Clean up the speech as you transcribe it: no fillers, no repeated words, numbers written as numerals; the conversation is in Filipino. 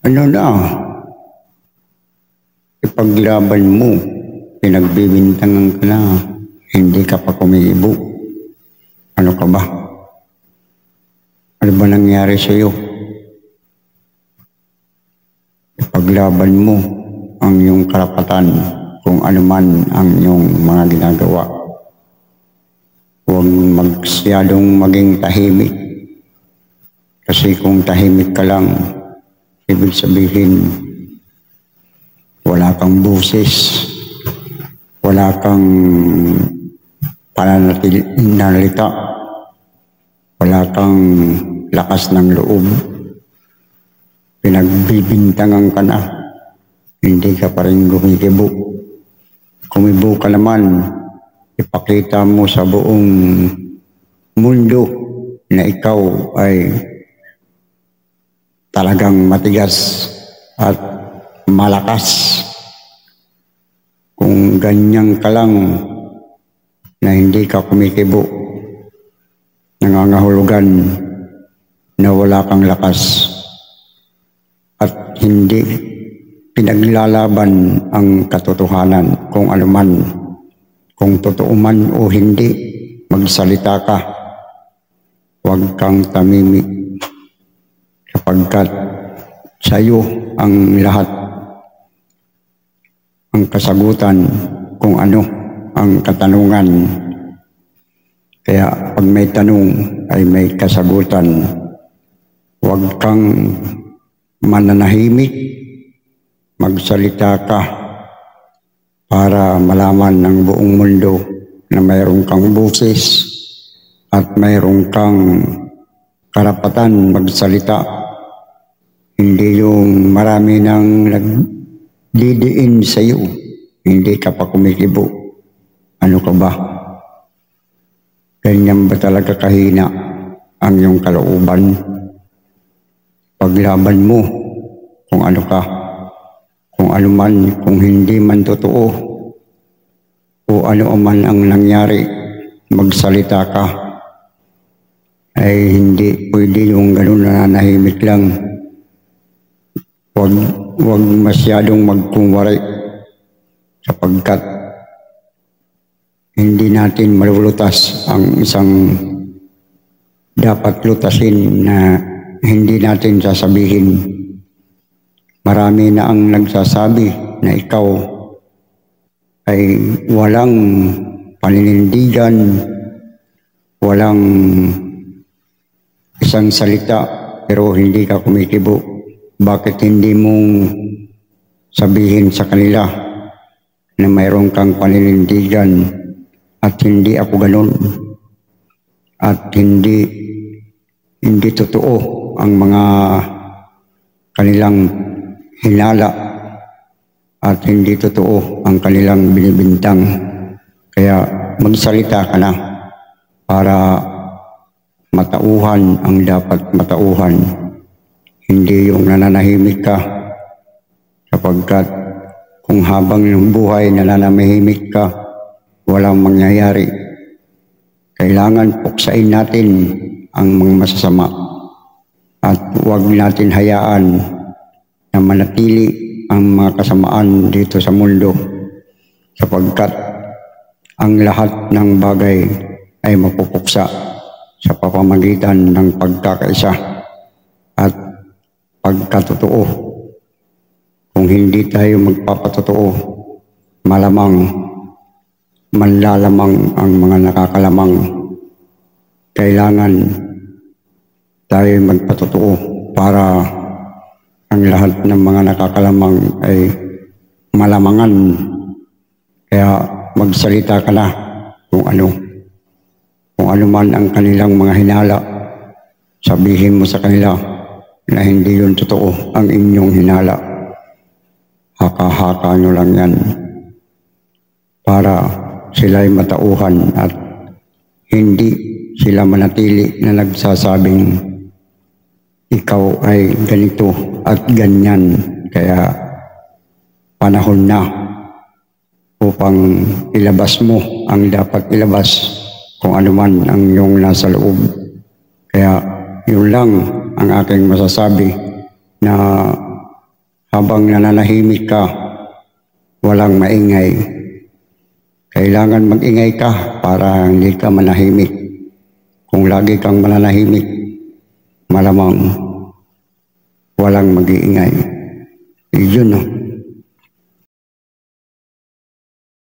Ano na, ipaglaban mo, pinagbibintangan ka na, hindi ka pa kumiibo. Ano ka ba? Ano ba nangyari sa iyo? Ipaglaban mo ang iyong karapatan kung ano man ang iyong mga ginagawa. Huwag masyadong maging tahimik. Kasi kung tahimik ka lang, ibig sabihin, wala kang boses, wala kang pananalita, wala kang lakas ng loob. Pinagbibintangan ka na, hindi ka pa rin gumigibo. Kumibo ka naman, ipakita mo sa buong mundo na ikaw ay talagang matigas at malakas. Kung ganyan ka lang na hindi ka kumikibo, nangangahulugan na wala kang lakas at hindi pinaglalaban ang katotohanan kung ano man, kung totoo man o hindi, magsalita ka. Huwag kang tamimik sapagkat sa iyo ang lahat, ang kasagutan kung ano ang katanungan. Kaya pag may tanong ay may kasagutan. Huwag kang mananahimik, magsalita ka para malaman ng buong mundo na mayroon kang boses at mayroon kang karapatan magsalita. Hindi yung marami nang nagdidiin sa iyo, hindi ka pa kumikibo. Ano ka ba? Ganyan ba talaga kahina ang iyong kalooban? Paglaban mo kung ano ka, kung ano man, kung hindi man totoo, o ano man ang nangyari, magsalita ka. Ay hindi pwede yung ganun na nanahimik lang. Huwag masyadong magkumwari sapagkat hindi natin malulutas ang isang dapat lutasin na hindi natin sasabihin. Marami na ang nagsasabi na ikaw ay walang paninindigan, walang isang salita pero hindi ka kumikibo. Bakit hindi mong sabihin sa kanila na mayroon kang paninindigan at hindi ako ganun at hindi totoo ang mga kanilang hinala at hindi totoo ang kanilang binibintang. Kaya magsalita ka na para matauhan ang dapat matauhan. Hindi yung nananahimik ka sapagkat kung habang ng buhay nananahimik ka, walang mangyayari. Kailangan puksain natin ang mga masasama at huwag natin hayaan na manatili ang mga kasamaan dito sa mundo sapagkat ang lahat ng bagay ay mapupuksa sa pamamagitan ng pagkakaisa at pagkatotoo. Kung hindi tayo magpapatotoo, malamang manlalamang ang mga nakakalamang. Kailangan tayo magpatotoo para ang lahat ng mga nakakalamang ay malamangan. Kaya magsalita ka na kung ano man ang kanilang mga hinala. Sabihin mo sa kanila na hindi yun totoo ang inyong hinala. Haka-haka nyo lang yan para sila'y matauhan at hindi sila manatili na nagsasabing ikaw ay ganito at ganyan. Kaya panahon na upang ilabas mo ang dapat ilabas kung ano man ang iyong nasa loob. Kaya yun lang ang aking masasabi na habang nananahimik ka, walang maingay. Kailangan mag-ingay ka para hindi ka manahimik. Kung lagi kang mananahimik, malamang walang mag-iingay. Yun, no?